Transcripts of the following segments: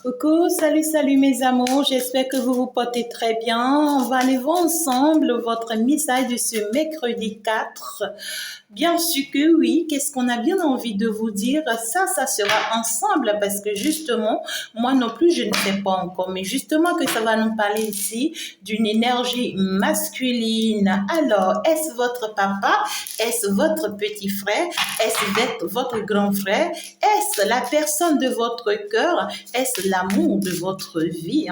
Coucou, salut mes amours, j'espère que vous vous portez très bien. On va aller voir ensemble votre message de ce mercredi 4. Bien sûr que oui, qu'est-ce qu'on a bien envie de vous dire, ça sera ensemble parce que justement, moi non plus je ne sais pas encore, mais justement que ça va nous parler ici d'une énergie masculine. Alors, est-ce votre papa? Est-ce votre petit frère? Est-ce votre grand frère? Est-ce la personne de votre cœur? Est-ce l'amour de votre vie?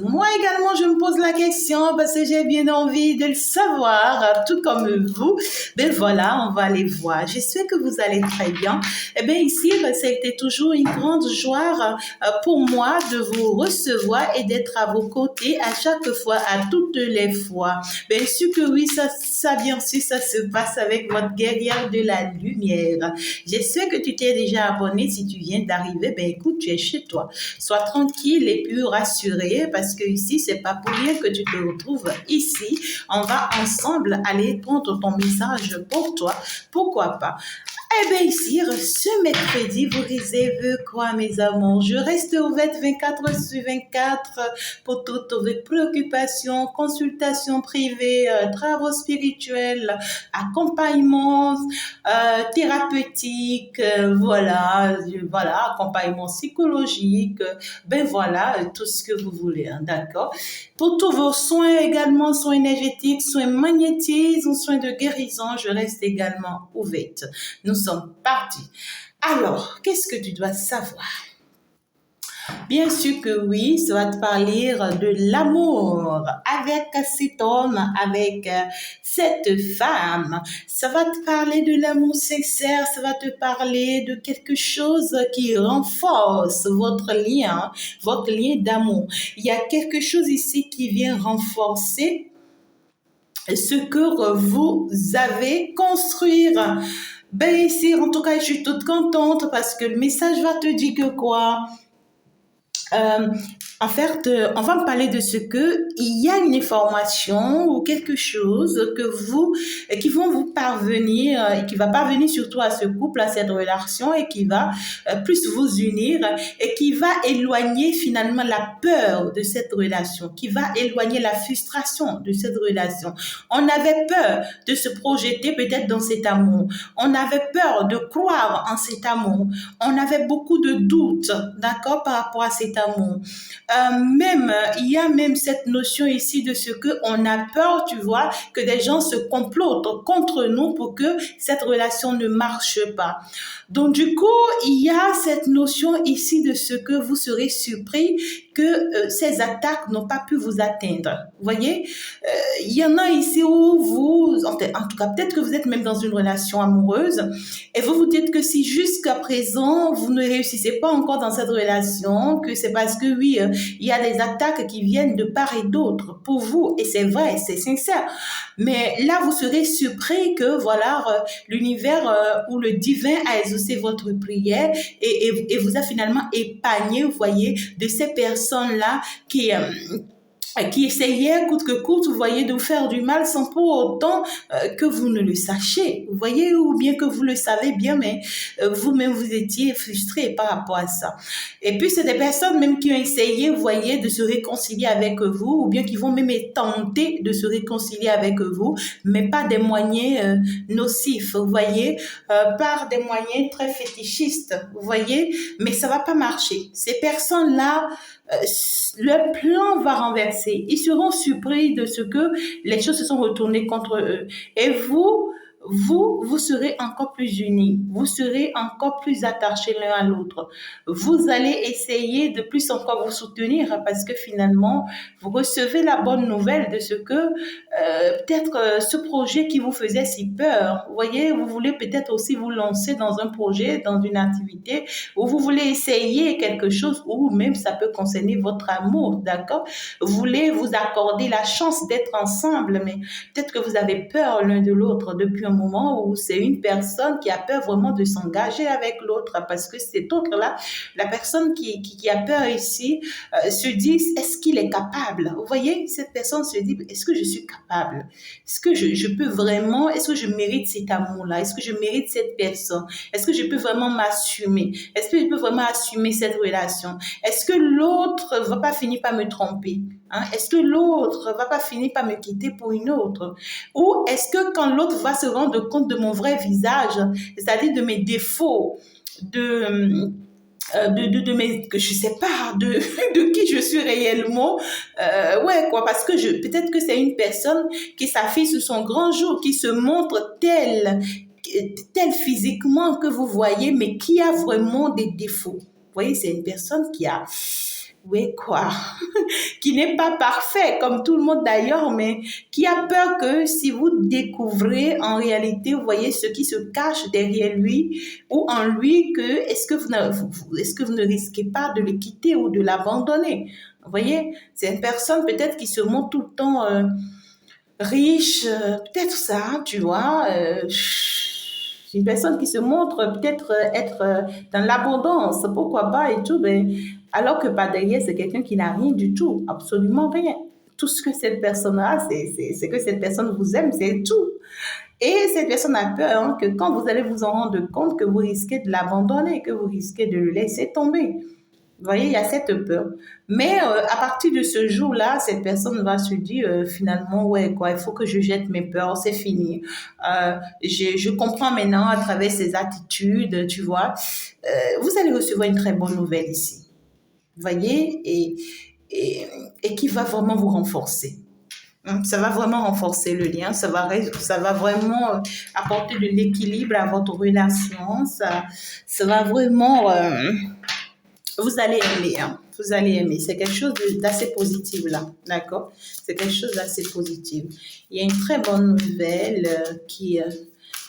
Moi également, je me pose la question parce que j'ai bien envie de le savoir, tout comme vous. Ben voilà, on va aller voir. J'espère que vous allez très bien. Eh bien ici, c'était toujours une grande joie pour moi de vous recevoir et d'être à vos côtés à chaque fois, à toutes les fois. Bien sûr que oui, ça bien sûr, ça se passe avec votre guerrière de la lumière. J'espère que tu t'es déjà abonné. Si tu viens d'arriver, ben écoute, tu es chez toi. Sois tranquille et puis rassuré parce que ici, c'est pas pour rien que tu te retrouves ici. On va ensemble aller prendre ton message pour toi. Pourquoi pas? Eh bien, ici, ce mercredi, vous réservez quoi, mes amours? Je reste ouverte 24/24 pour toutes vos préoccupations, consultations privées, travaux spirituels, accompagnement thérapeutique, voilà, accompagnement psychologique, ben voilà, tout ce que vous voulez, hein, d'accord? Pour tous vos soins également, soins énergétiques, soins magnétiques, soins de guérison, je reste également ouverte. Nous sommes partis. Alors, qu'est-ce que tu dois savoir? Bien sûr que oui, ça va te parler de l'amour avec cet homme, avec cette femme. Ça va te parler de l'amour sincère, ça va te parler de quelque chose qui renforce votre lien d'amour. Il y a quelque chose ici qui vient renforcer ce que vous avez construire. Ben ici, en tout cas, je suis toute contente parce que le message va te dire que quoi? Euh, En fait, on va me parler de ce que il y a une information ou quelque chose qui vont vous parvenir et qui va parvenir surtout à ce couple, à cette relation et qui va plus vous unir et qui va éloigner finalement la peur de cette relation, qui va éloigner la frustration de cette relation. On avait peur de se projeter peut-être dans cet amour. On avait peur de croire en cet amour. On avait beaucoup de doutes, d'accord, par rapport à cet amour. Il y a même cette notion ici de ce que on a peur, tu vois, que des gens se complotent contre nous pour que cette relation ne marche pas. Donc du coup, il y a cette notion ici de ce que vous serez surpris que ces attaques n'ont pas pu vous atteindre. Vous voyez, il y en a ici où en tout cas, peut-être que vous êtes même dans une relation amoureuse et vous vous dites que si jusqu'à présent vous ne réussissez pas encore dans cette relation, que c'est parce que oui, il y a des attaques qui viennent de part et d'autre pour vous et c'est vrai, c'est sincère. Mais là, vous serez surpris que voilà, l'univers ou le divin a exaucé votre prière et vous a finalement épargné, vous voyez, de ces personnes-là qui essayait coûte que coûte, vous voyez, de vous faire du mal sans pour autant que vous ne le sachiez. Vous voyez, ou bien que vous le savez bien, mais vous-même, vous étiez frustré par rapport à ça. Et puis, c'est des personnes même qui ont essayé, vous voyez, de se réconcilier avec vous, ou bien qui vont même tenter de se réconcilier avec vous, mais pas des moyens nocifs, vous voyez, par des moyens très fétichistes, vous voyez, mais ça va pas marcher. Ces personnes-là, le plan va renverser. Ils seront surpris de ce que les choses se sont retournées contre eux. Et vous serez encore plus unis. Vous serez encore plus attachés l'un à l'autre. Vous allez essayer de plus encore vous soutenir parce que finalement, vous recevez la bonne nouvelle de ce que peut-être ce projet qui vous faisait si peur. Vous voyez, vous voulez peut-être aussi vous lancer dans un projet, dans une activité où vous voulez essayer quelque chose ou même ça peut concerner votre amour, d'accord? Vous voulez vous accorder la chance d'être ensemble, mais peut-être que vous avez peur l'un de l'autre depuis un moment où c'est une personne qui a peur vraiment de s'engager avec l'autre parce que cet autre-là, la personne qui a peur ici, se dit, est-ce qu'il est capable? Vous voyez, cette personne se dit, est-ce que je suis capable? Est-ce que je peux vraiment, est-ce que je mérite cet amour-là? Est-ce que je mérite cette personne? Est-ce que je peux vraiment m'assumer? Est-ce que je peux vraiment assumer cette relation? Est-ce que l'autre va pas finir par me tromper? Hein? Est-ce que l'autre va pas finir par me quitter pour une autre? Ou est-ce que quand l'autre va se rendre compte de mon vrai visage, c'est-à-dire de mes défauts, de mes, que je sais pas, de qui je suis réellement, ouais, quoi, parce que peut-être que c'est une personne qui s'affiche sur son grand jour, qui se montre telle physiquement que vous voyez, mais qui a vraiment des défauts. Vous voyez, c'est une personne qui a, ouais, quoi, qui n'est pas parfait, comme tout le monde d'ailleurs, mais qui a peur que si vous découvrez en réalité, vous voyez ce qui se cache derrière lui ou en lui, est-ce que vous ne risquez pas de le quitter ou de l'abandonner? Vous voyez, c'est une personne peut-être qui se montre tout le temps riche, peut-être ça, tu vois. Une personne qui se montre peut-être être dans l'abondance, pourquoi pas et tout, mais alors que par derrière, c'est quelqu'un qui n'a rien du tout, absolument rien. Tout ce que cette personne a, c'est que cette personne vous aime, c'est tout. Et cette personne a peur hein, que quand vous allez vous en rendre compte, que vous risquez de l'abandonner, que vous risquez de le laisser tomber. Vous voyez, il y a cette peur. Mais à partir de ce jour-là, cette personne va se dire finalement, ouais, quoi, il faut que je jette mes peurs, c'est fini. Je comprends maintenant à travers ses attitudes, tu vois. Vous allez recevoir une très bonne nouvelle ici. Vous voyez, et qui va vraiment vous renforcer. Ça va vraiment renforcer le lien, ça va vraiment apporter de l'équilibre à votre relation, ça va vraiment... vous allez aimer, hein. Vous allez aimer. C'est quelque chose d'assez positif là, d'accord? C'est quelque chose d'assez positif. Il y a une très bonne nouvelle qui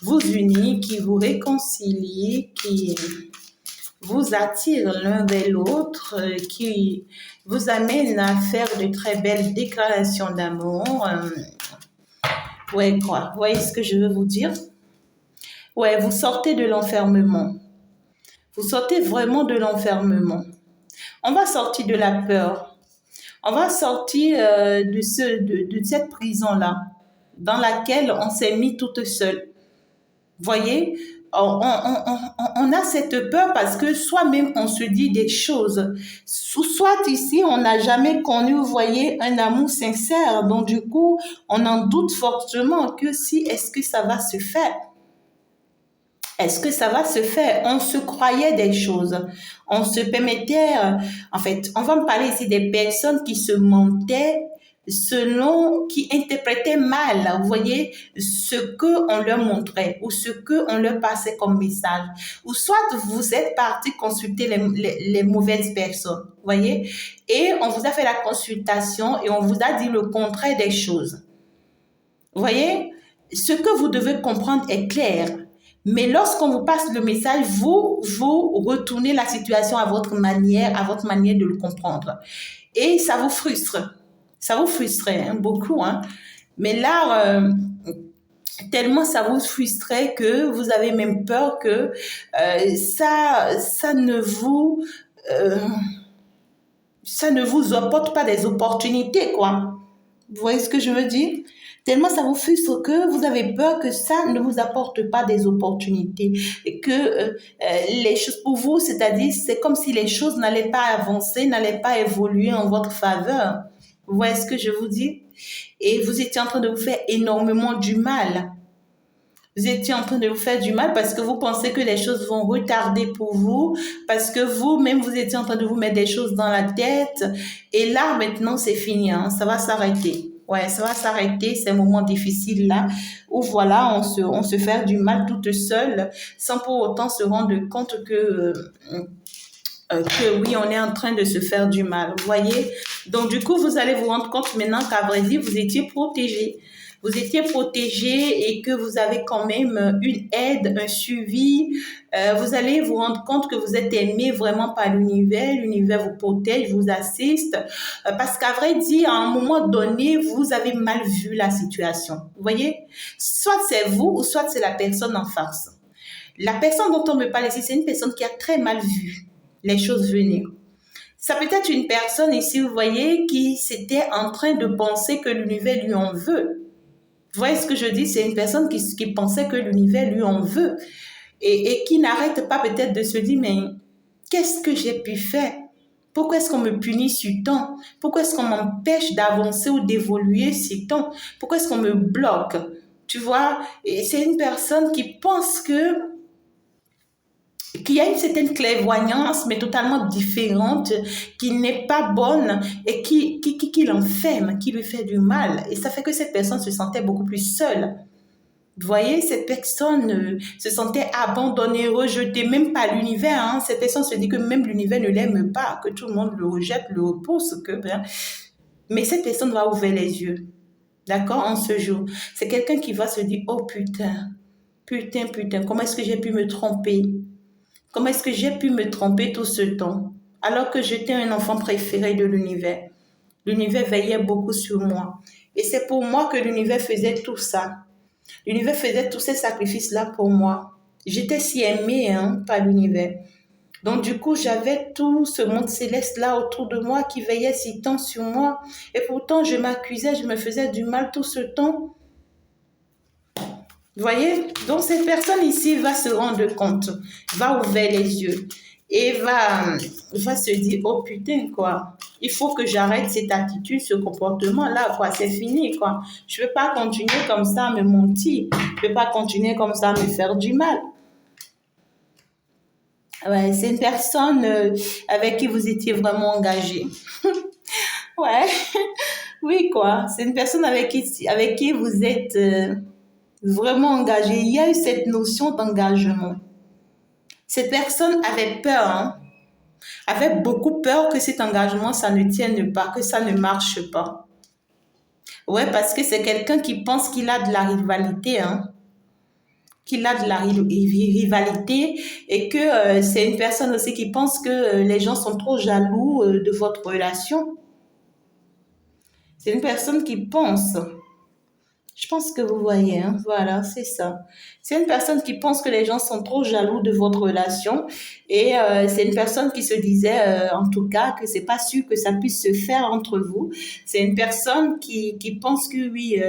vous unit, qui vous réconcilie, qui vous attire l'un vers l'autre, qui vous amène à faire de très belles déclarations d'amour. Ouais, quoi? Vous voyez ce que je veux vous dire? Ouais, vous sortez de l'enfermement. Vous sortez vraiment de l'enfermement. On va sortir de la peur. On va sortir de cette prison-là dans laquelle on s'est mis toute seule. Vous voyez, on a cette peur parce que soi-même, on se dit des choses. Soit ici, on n'a jamais connu, vous voyez, un amour sincère. Donc, du coup, on en doute fortement que est-ce que ça va se faire? Est-ce que ça va se faire? On se croyait des choses. On se permettait, en fait, on va me parler ici des personnes qui se mentaient qui interprétaient mal, vous voyez, ce qu'on leur montrait ou ce qu'on leur passait comme message. Ou soit vous êtes parti consulter les mauvaises personnes, vous voyez, et on vous a fait la consultation et on vous a dit le contraire des choses. Vous voyez, ce que vous devez comprendre est clair. Mais lorsqu'on vous passe le message, vous retournez la situation à votre manière de le comprendre. Et ça vous frustre. Ça vous frustrait beaucoup. Hein? Mais là, tellement ça vous frustrait que vous avez même peur que ça ne vous apporte pas des opportunités, quoi. Vous voyez ce que je veux dire? Tellement ça vous frustre que vous avez peur que ça ne vous apporte pas des opportunités et que les choses pour vous, c'est-à-dire c'est comme si les choses n'allaient pas avancer, n'allaient pas évoluer en votre faveur. Vous voyez ce que je vous dis? Et vous étiez en train de vous faire énormément du mal. Vous étiez en train de vous faire du mal parce que vous pensez que les choses vont retarder pour vous, parce que vous-même, vous étiez en train de vous mettre des choses dans la tête. Et là, maintenant, c'est fini. Hein, ça va s'arrêter. Ouais, ça va s'arrêter, ces moments difficiles là, où voilà, on se fait du mal toute seule, sans pour autant se rendre compte que oui, on est en train de se faire du mal, vous voyez. Donc du coup, vous allez vous rendre compte maintenant qu'à vrai dire, vous étiez protégé. vous étiez protégé et que vous avez quand même une aide, un suivi, vous allez vous rendre compte que vous êtes aimé vraiment par l'univers. L'univers vous protège, vous assiste. Parce qu'à vrai dire, à un moment donné, vous avez mal vu la situation. Vous voyez? Soit c'est vous ou soit c'est la personne en face. La personne dont on me parle ici, c'est une personne qui a très mal vu les choses venir. Ça peut être une personne ici, vous voyez, qui s'était en train de penser que l'univers lui en veut. Vous voyez ce que je dis? C'est une personne qui pensait que l'univers lui en veut et qui n'arrête pas peut-être de se dire, mais qu'est-ce que j'ai pu faire? Pourquoi est-ce qu'on me punit si tant? Pourquoi est-ce qu'on m'empêche d'avancer ou d'évoluer si tant? Pourquoi est-ce qu'on me bloque? Tu vois? Et c'est une personne qui pense qu'il y a une certaine clairvoyance, mais totalement différente, qui n'est pas bonne et qui l'enferme, qui lui fait du mal. Et ça fait que cette personne se sentait beaucoup plus seule. Vous voyez, cette personne se sentait abandonnée, rejetée, même par l'univers. Hein. Cette personne se dit que même l'univers ne l'aime pas, que tout le monde le rejette, le repousse. Mais cette personne va ouvrir les yeux, d'accord, en ce jour. C'est quelqu'un qui va se dire, oh putain, comment est-ce que j'ai pu me tromper? Comment est-ce que j'ai pu me tromper tout ce temps? Alors que j'étais un enfant préféré de l'univers. L'univers veillait beaucoup sur moi. Et c'est pour moi que l'univers faisait tout ça. L'univers faisait tous ces sacrifices-là pour moi. J'étais si aimée par l'univers. Donc du coup, j'avais tout ce monde céleste-là autour de moi qui veillait si tant sur moi. Et pourtant, je m'accusais, je me faisais du mal tout ce temps. Vous voyez? Donc cette personne ici va se rendre compte, va ouvrir les yeux et va se dire, oh putain, quoi. Il faut que j'arrête cette attitude, ce comportement-là, quoi. C'est fini, quoi. Je ne peux pas continuer comme ça à me mentir. Je ne peux pas continuer comme ça à me faire du mal. Ouais, c'est une personne avec qui vous étiez vraiment engagé. Ouais, oui, quoi. C'est une personne avec qui vous êtes vraiment engagé. Il y a eu cette notion d'engagement. Cette personne avait peur, avait beaucoup peur que cet engagement, ça ne tienne pas, que ça ne marche pas. Ouais, parce que c'est quelqu'un qui pense qu'il a de la rivalité, qu'il a de la rivalité et que c'est une personne aussi qui pense que les gens sont trop jaloux de votre relation. C'est une personne qui pense. Je pense que vous voyez, voilà, c'est ça. C'est une personne qui pense que les gens sont trop jaloux de votre relation et c'est une personne qui se disait, en tout cas, que c'est pas sûr que ça puisse se faire entre vous. C'est une personne qui pense que oui,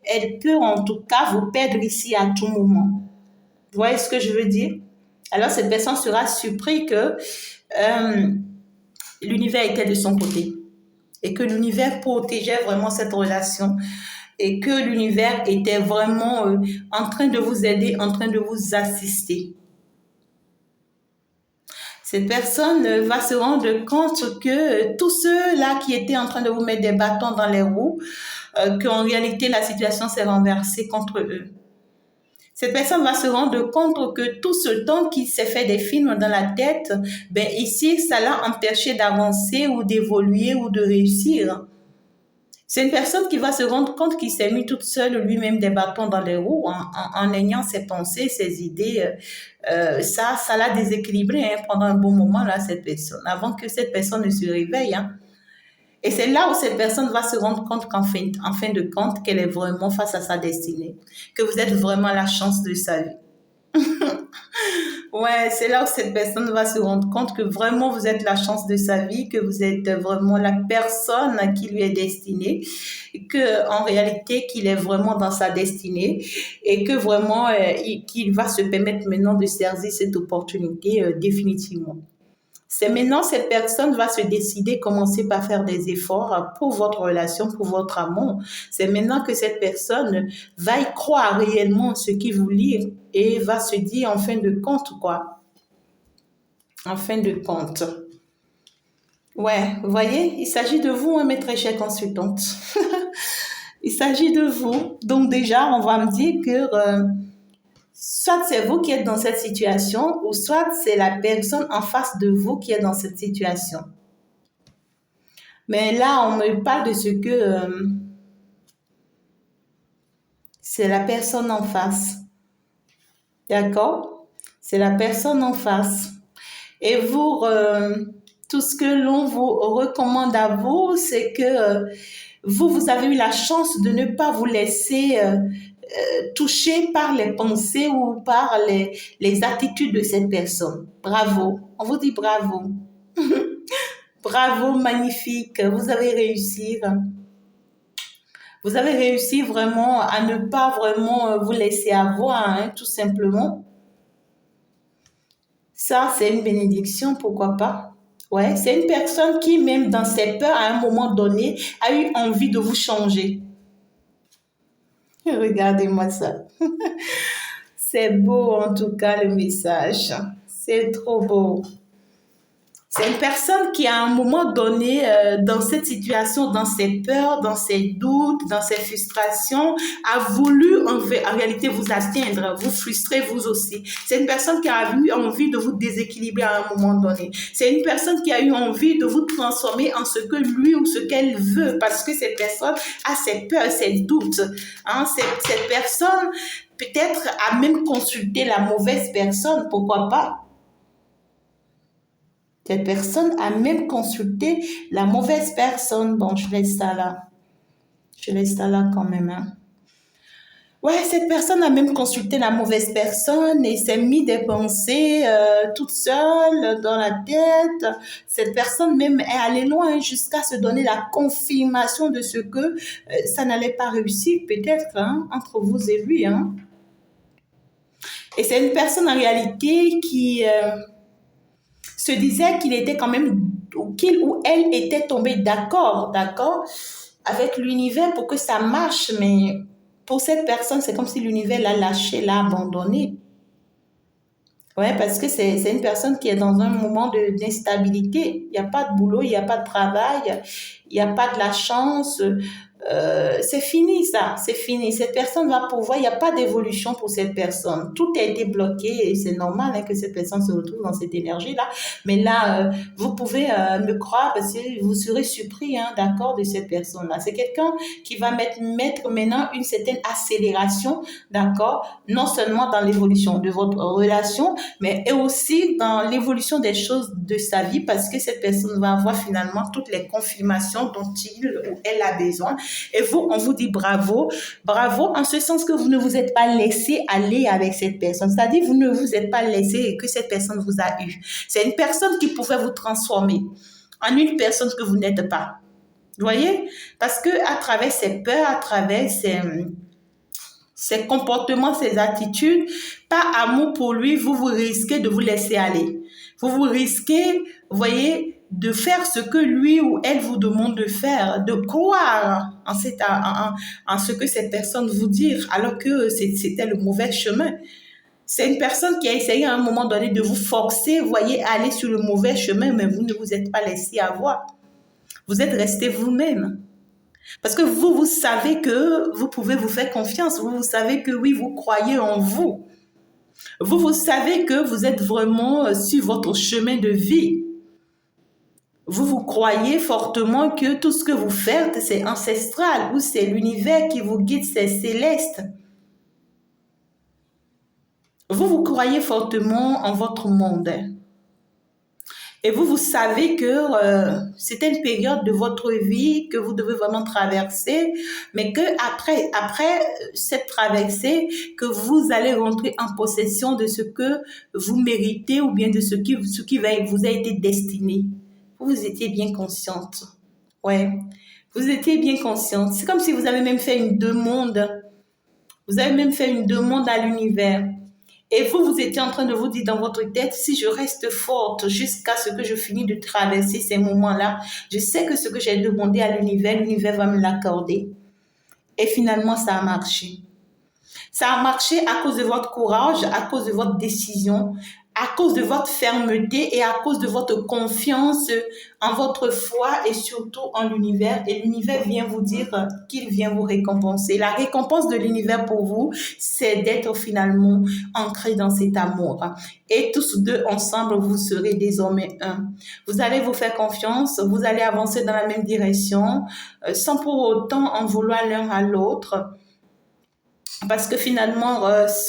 elle peut en tout cas vous perdre ici à tout moment. Vous voyez ce que je veux dire? Alors cette personne sera surpris que l'univers était de son côté et que l'univers protégeait vraiment cette relation et que l'univers était vraiment en train de vous aider, en train de vous assister. Cette personne va se rendre compte que tous ceux-là qui étaient en train de vous mettre des bâtons dans les roues, qu'en réalité la situation s'est renversée contre eux. Cette personne va se rendre compte que tout ce temps qu'il s'est fait des films dans la tête, ben ici, ça l'a empêché d'avancer ou d'évoluer ou de réussir. C'est une personne qui va se rendre compte qu'il s'est mis toute seule lui-même des bâtons dans les roues en ayant ses pensées, ses idées. Ça l'a déséquilibré pendant un bon moment, là, cette personne, avant que cette personne ne se réveille. Et c'est là où cette personne va se rendre compte en fin de compte, qu'elle est vraiment face à sa destinée, que vous êtes vraiment la chance de sa vie. Ouais, c'est là où cette personne va se rendre compte que vraiment vous êtes la chance de sa vie, que vous êtes vraiment la personne qui lui est destinée, que en réalité qu'il est vraiment dans sa destinée et que vraiment qu'il va se permettre maintenant de saisir cette opportunité définitivement. C'est maintenant cette personne va se décider, commencer par faire des efforts pour votre relation, pour votre amour. C'est maintenant que cette personne va y croire réellement en ce qu'il vous lit et va se dire en fin de compte, quoi. En fin de compte. Ouais, vous voyez, il s'agit de vous, mes très chères consultantes. Il s'agit de vous. Donc déjà, on va me dire que soit c'est vous qui êtes dans cette situation ou soit c'est la personne en face de vous qui est dans cette situation. Mais là, on me parle de ce que c'est la personne en face. D'accord? C'est la personne en face. Et vous, tout ce que l'on vous recommande à vous, c'est que vous avez eu la chance de ne pas vous laisser toucher par les pensées ou par les attitudes de cette personne. Bravo. On vous dit bravo. Bravo, magnifique. Vous avez réussi. Vous avez réussi vraiment à ne pas vraiment vous laisser avoir, hein, tout simplement. Ça, c'est une bénédiction, pourquoi pas? Ouais, c'est une personne qui, même dans ses peurs, à un moment donné, a eu envie de vous changer. Regardez-moi ça. C'est beau, en tout cas, le message. C'est trop beau. C'est une personne qui, à un moment donné, dans cette situation, dans ses peurs, dans ses doutes, dans ses frustrations, a voulu en réalité vous atteindre, vous frustrer vous aussi. C'est une personne qui a eu envie de vous déséquilibrer à un moment donné. C'est une personne qui a eu envie de vous transformer en ce que lui ou ce qu'elle veut, parce que cette personne a ses peurs, ses doutes. Hein? Cette personne, peut-être, a même consulté la mauvaise personne, pourquoi pas? Cette personne a même consulté la mauvaise personne. Bon, je laisse ça là. Je laisse ça là quand même. Hein. Ouais, cette personne a même consulté la mauvaise personne et s'est mis des pensées toute seule dans la tête. Cette personne même est allée loin jusqu'à se donner la confirmation de ce que ça n'allait pas réussir peut-être hein, entre vous et lui. Hein. Et c'est une personne en réalité qui... se disait qu'il était quand même, qu'il ou elle était tombé d'accord avec l'univers pour que ça marche, mais pour cette personne, c'est comme si l'univers l'a lâché, l'a abandonné. Ouais, parce que c'est une personne qui est dans un moment d'instabilité. Il n'y a pas de boulot, il n'y a pas de travail, il n'y a pas de la chance. C'est fini ça, c'est fini. Cette personne va pouvoir, il n'y a pas d'évolution pour cette personne. Tout a été bloqué et c'est normal hein, que cette personne se retrouve dans cette énergie-là. Mais là, vous pouvez me croire parce que vous serez surpris, hein, d'accord, de cette personne-là. C'est quelqu'un qui va mettre maintenant une certaine accélération, d'accord, non seulement dans l'évolution de votre relation, mais aussi dans l'évolution des choses de sa vie parce que cette personne va avoir finalement toutes les confirmations dont il ou elle a besoin. Et vous, on vous dit bravo, bravo en ce sens que vous ne vous êtes pas laissé aller avec cette personne. C'est-à-dire, vous ne vous êtes pas laissé et que cette personne vous a eu. C'est une personne qui pouvait vous transformer en une personne que vous n'êtes pas. Vous voyez? Parce que à travers ses peurs, à travers ses comportements, ses attitudes, par amour pour lui, vous risquez de vous laisser aller. Vous risquez, vous voyez, de faire ce que lui ou elle vous demande de faire, de croire en ce que cette personne vous dit, alors que c'était le mauvais chemin. C'est une personne qui a essayé à un moment donné de vous forcer, vous voyez, à aller sur le mauvais chemin, mais vous ne vous êtes pas laissé avoir. Vous êtes resté vous-même. Parce que vous savez que vous pouvez vous faire confiance. Vous savez que oui, vous croyez en vous. Vous savez que vous êtes vraiment sur votre chemin de vie. Vous croyez fortement que tout ce que vous faites, c'est ancestral ou c'est l'univers qui vous guide, c'est céleste. Vous croyez fortement en votre monde. Et vous savez que c'est une période de votre vie que vous devez vraiment traverser, mais que après cette traversée, que vous allez rentrer en possession de ce que vous méritez ou bien de ce qui vous a été destiné. Vous étiez bien consciente. Ouais, vous étiez bien consciente. C'est comme si vous avez même fait une demande. Vous avez même fait une demande à l'univers. Et vous étiez en train de vous dire dans votre tête, si je reste forte jusqu'à ce que je finis de traverser ces moments-là, je sais que ce que j'ai demandé à l'univers va me l'accorder. Et finalement, ça a marché. Ça a marché à cause de votre courage, à cause de votre décision, à cause de votre fermeté et à cause de votre confiance en votre foi et surtout en l'univers. Et l'univers vient vous dire qu'il vient vous récompenser. La récompense de l'univers pour vous, c'est d'être finalement ancré dans cet amour. Et tous deux ensemble, vous serez désormais un. Vous allez vous faire confiance, vous allez avancer dans la même direction, sans pour autant en vouloir l'un à l'autre. Parce que finalement,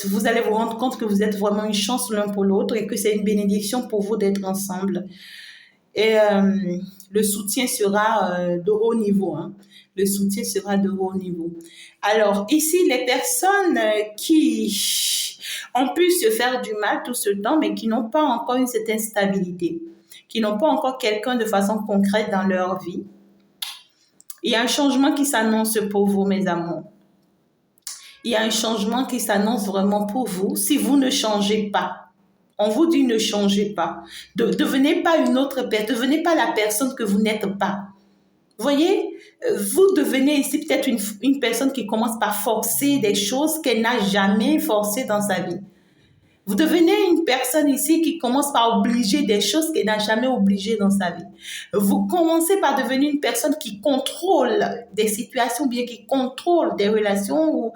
vous allez vous rendre compte que vous êtes vraiment une chance l'un pour l'autre et que c'est une bénédiction pour vous d'être ensemble. Et le soutien sera de haut niveau. Hein. Le soutien sera de haut niveau. Alors, ici, les personnes qui ont pu se faire du mal tout ce temps, mais qui n'ont pas encore une certaine stabilité, qui n'ont pas encore quelqu'un de façon concrète dans leur vie, il y a un changement qui s'annonce pour vous, mes amours. Il y a un changement qui s'annonce vraiment pour vous si vous ne changez pas. On vous dit ne changez pas. Devenez pas une autre personne. Devenez pas la personne que vous n'êtes pas. Voyez, vous devenez ici peut-être une personne qui commence par forcer des choses qu'elle n'a jamais forcées dans sa vie. Vous devenez une personne ici qui commence par obliger des choses qu'elle n'a jamais obligées dans sa vie. Vous commencez par devenir une personne qui contrôle des situations, bien qui contrôle des relations ou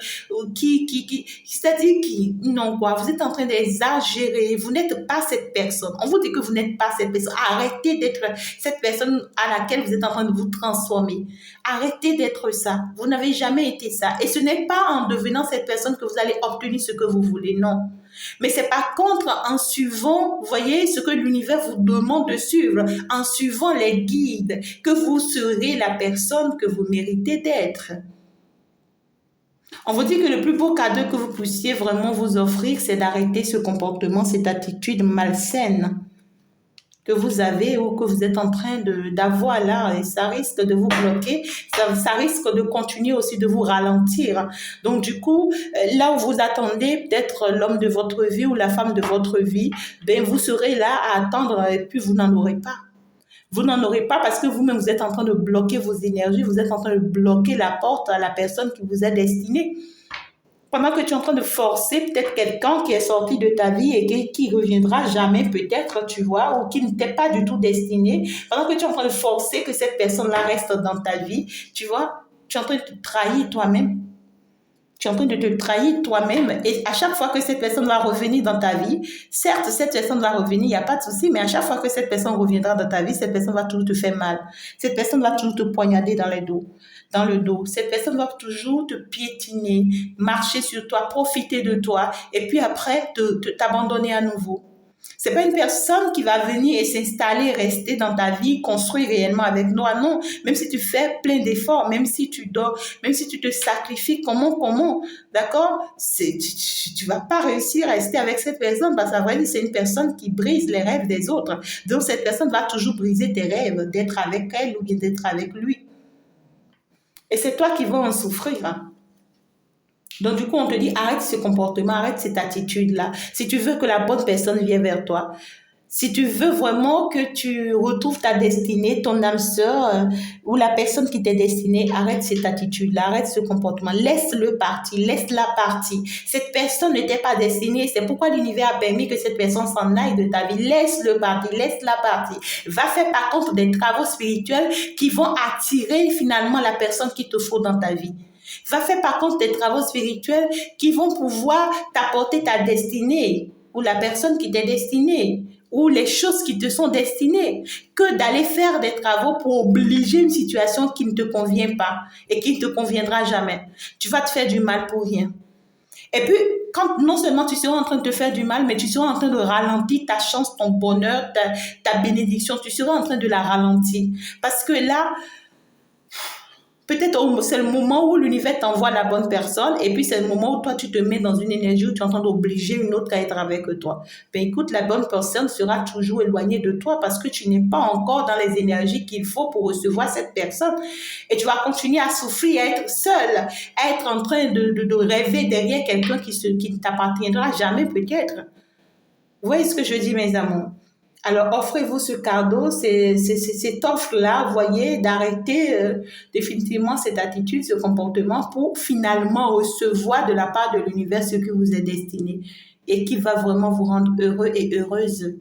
c'est-à-dire non quoi, vous êtes en train d'exagérer, vous n'êtes pas cette personne. On vous dit que vous n'êtes pas cette personne. Arrêtez d'être cette personne à laquelle vous êtes en train de vous transformer. Arrêtez d'être ça. Vous n'avez jamais été ça. Et ce n'est pas en devenant cette personne que vous allez obtenir ce que vous voulez, non. Mais c'est par contre en suivant, vous voyez, ce que l'univers vous demande de suivre, en suivant les guides, que vous serez la personne que vous méritez d'être. On vous dit que le plus beau cadeau que vous puissiez vraiment vous offrir, c'est d'arrêter ce comportement, cette attitude malsaine que vous avez ou que vous êtes en train d'avoir là, et ça risque de vous bloquer, ça risque de continuer aussi de vous ralentir. Donc du coup, là où vous attendez peut-être l'homme de votre vie ou la femme de votre vie, ben vous serez là à attendre et puis vous n'en aurez pas. Vous n'en aurez pas parce que vous-même, vous êtes en train de bloquer vos énergies, vous êtes en train de bloquer la porte à la personne qui vous est destinée. Pendant que tu es en train de forcer peut-être quelqu'un qui est sorti de ta vie et qui reviendra jamais peut-être, tu vois, ou qui ne t'est pas du tout destiné, pendant que tu es en train de forcer que cette personne-là reste dans ta vie, tu vois, tu es en train de te trahir toi-même. Tu es en train de te trahir toi-même et à chaque fois que cette personne va revenir dans ta vie, certes, cette personne va revenir, il n'y a pas de souci, mais à chaque fois que cette personne reviendra dans ta vie, cette personne va toujours te faire mal. Cette personne va toujours te poignarder dans le dos. Cette personne va toujours te piétiner, marcher sur toi, profiter de toi et puis après t'abandonner à nouveau. C'est pas une personne qui va venir et s'installer, rester dans ta vie, construire réellement avec toi. Non, même si tu fais plein d'efforts, même si tu dors, même si tu te sacrifies, comment, d'accord? Tu vas pas réussir à rester avec cette personne parce que c'est une personne qui brise les rêves des autres. Donc cette personne va toujours briser tes rêves d'être avec elle ou bien d'être avec lui. Et c'est toi qui vas en souffrir, hein. Donc, du coup, on te dit, arrête ce comportement, arrête cette attitude-là. Si tu veux que la bonne personne vienne vers toi, si tu veux vraiment que tu retrouves ta destinée, ton âme sœur ou la personne qui t'est destinée, arrête cette attitude-là, arrête ce comportement. Laisse-le partir, laisse-la partir. Cette personne n'était pas destinée. C'est pourquoi l'univers a permis que cette personne s'en aille de ta vie. Laisse-le partir, laisse-la partir. Va faire par contre des travaux spirituels qui vont attirer finalement la personne qu'il te faut dans ta vie. Va faire par contre des travaux spirituels qui vont pouvoir t'apporter ta destinée ou la personne qui t'est destinée ou les choses qui te sont destinées que d'aller faire des travaux pour obliger une situation qui ne te convient pas et qui ne te conviendra jamais. Tu vas te faire du mal pour rien. Et puis, quand non seulement tu seras en train de te faire du mal, mais tu seras en train de ralentir ta chance, ton bonheur, ta bénédiction, tu seras en train de la ralentir. Parce que là, peut-être c'est le moment où l'univers t'envoie la bonne personne et puis c'est le moment où toi tu te mets dans une énergie où tu es en train d'obliger une autre à être avec toi. Ben écoute, la bonne personne sera toujours éloignée de toi parce que tu n'es pas encore dans les énergies qu'il faut pour recevoir cette personne. Et tu vas continuer à souffrir, à être seul, à être en train de rêver derrière quelqu'un qui ne t'appartiendra jamais peut-être. Vous voyez ce que je dis, mes amours? Alors, offrez-vous ce cadeau, cette offre-là, voyez, d'arrêter définitivement cette attitude, ce comportement pour finalement recevoir de la part de l'univers ce que vous êtes destiné et qui va vraiment vous rendre heureux et heureuse.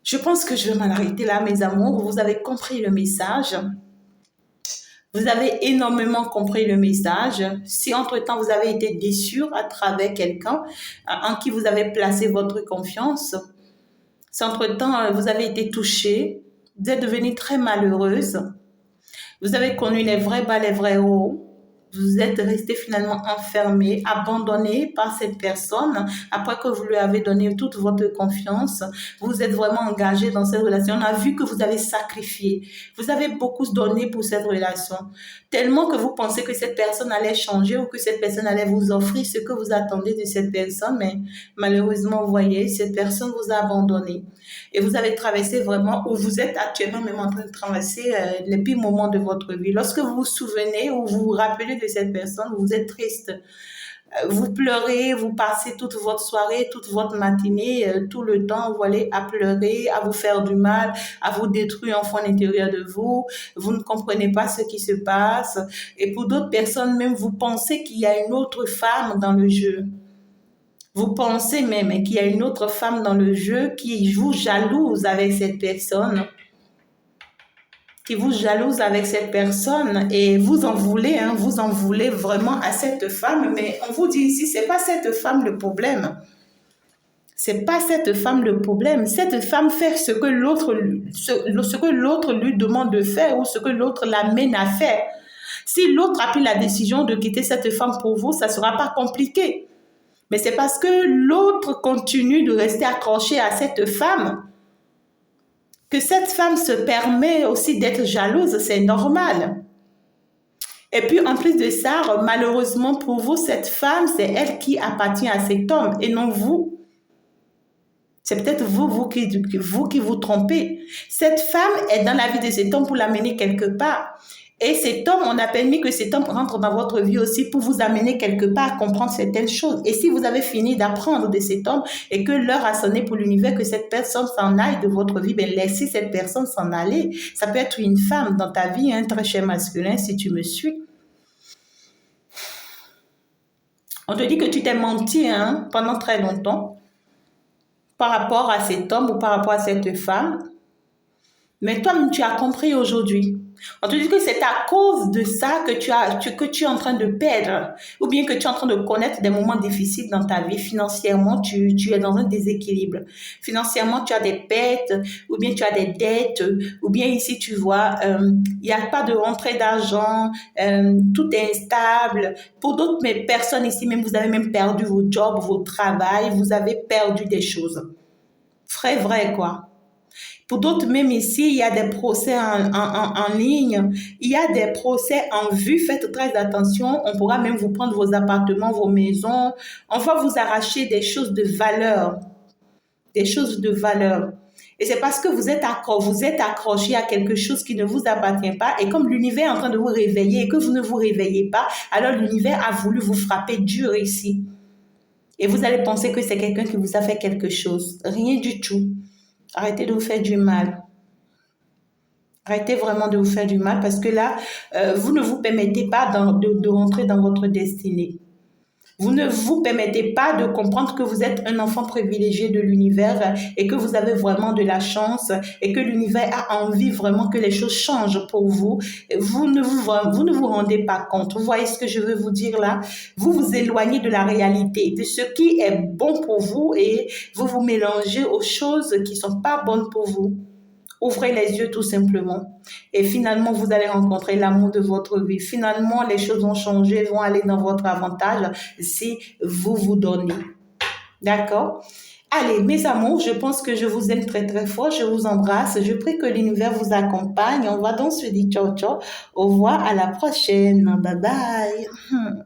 Je pense que je vais m'en arrêter là, mes amours. Vous avez compris le message. Vous avez énormément compris le message. Si entre-temps vous avez été déçus à travers quelqu'un en qui vous avez placé votre confiance, si entre-temps vous avez été touché, vous êtes devenue très malheureuse, vous avez connu les vrais bas, les vrais hauts, Vous êtes resté finalement enfermé, abandonné par cette personne après que vous lui avez donné toute votre confiance. Vous êtes vraiment engagé dans cette relation. On a vu que vous avez sacrifié. Vous avez beaucoup donné pour cette relation. Tellement que vous pensez que cette personne allait changer ou que cette personne allait vous offrir ce que vous attendez de cette personne. Mais malheureusement, vous voyez, cette personne vous a abandonné. Et vous avez traversé vraiment, ou vous êtes actuellement même en train de traverser les pires moments de votre vie. Lorsque vous vous souvenez ou vous vous rappelez de cette personne, vous êtes triste. Vous pleurez, vous passez toute votre soirée, toute votre matinée, tout le temps, vous allez à pleurer, à vous faire du mal, à vous détruire en fond intérieur de vous. Vous ne comprenez pas ce qui se passe. Et pour d'autres personnes, même vous pensez qu'il y a une autre femme dans le jeu. Vous pensez même qu'il y a une autre femme dans le jeu qui vous jalouse avec cette personne, qui vous jalouse avec cette personne et vous en voulez, vous en voulez vraiment à cette femme, mais on vous dit ici, c'est pas cette femme le problème. C'est pas cette femme le problème. Cette femme fait ce que l'autre lui demande de faire ou ce que l'autre l'amène à faire. Si l'autre a pris la décision de quitter cette femme pour vous, ça sera pas compliqué. Mais c'est parce que l'autre continue de rester accroché à cette femme que cette femme se permet aussi d'être jalouse, c'est normal. Et puis en plus de ça, malheureusement pour vous, cette femme, c'est elle qui appartient à cet homme et non vous. C'est peut-être vous qui vous trompez. Cette femme est dans la vie de cet homme pour l'amener quelque part. Et cet homme, on a permis que cet homme rentre dans votre vie aussi pour vous amener quelque part à comprendre certaines choses. Et si vous avez fini d'apprendre de cet homme et que l'heure a sonné pour l'univers, que cette personne s'en aille de votre vie, ben laissez cette personne s'en aller. Ça peut être une femme dans ta vie, un très cher masculin, si tu me suis. On te dit que tu t'es menti pendant très longtemps par rapport à cet homme ou par rapport à cette femme. Mais toi-même, tu as compris aujourd'hui. On te dit que c'est à cause de ça que tu es en train de perdre ou bien que tu es en train de connaître des moments difficiles dans ta vie. Financièrement, tu es dans un déséquilibre. Financièrement, tu as des pertes ou bien tu as des dettes ou bien ici, tu vois, il n'y a pas de rentrée d'argent, tout est instable. Pour d'autres personnes ici, même vous avez même perdu vos jobs, vos travails, vous avez perdu des choses. Vrai, quoi. Pour d'autres, même ici, il y a des procès en ligne, il y a des procès en vue. Faites très attention. On pourra même vous prendre vos appartements, vos maisons. On va vous arracher des choses de valeur. Des choses de valeur. Et c'est parce que vous êtes accroché à quelque chose qui ne vous appartient pas. Et comme l'univers est en train de vous réveiller et que vous ne vous réveillez pas, alors l'univers a voulu vous frapper dur ici. Et vous allez penser que c'est quelqu'un qui vous a fait quelque chose. Rien du tout. Arrêtez de vous faire du mal. Arrêtez vraiment de vous faire du mal parce que là, vous ne vous permettez pas de rentrer dans votre destinée. Vous ne vous permettez pas de comprendre que vous êtes un enfant privilégié de l'univers et que vous avez vraiment de la chance et que l'univers a envie vraiment que les choses changent pour vous. Vous ne vous rendez pas compte. Vous voyez ce que je veux vous dire là? Vous vous éloignez de la réalité, de ce qui est bon pour vous et vous vous mélangez aux choses qui sont pas bonnes pour vous. Ouvrez les yeux tout simplement. Et finalement, vous allez rencontrer l'amour de votre vie. Finalement, les choses vont changer, vont aller dans votre avantage si vous vous donnez. D'accord? Allez, mes amours, je pense que je vous aime très très fort. Je vous embrasse. Je prie que l'univers vous accompagne. On va donc se dire ciao ciao. Au revoir, à la prochaine. Bye bye.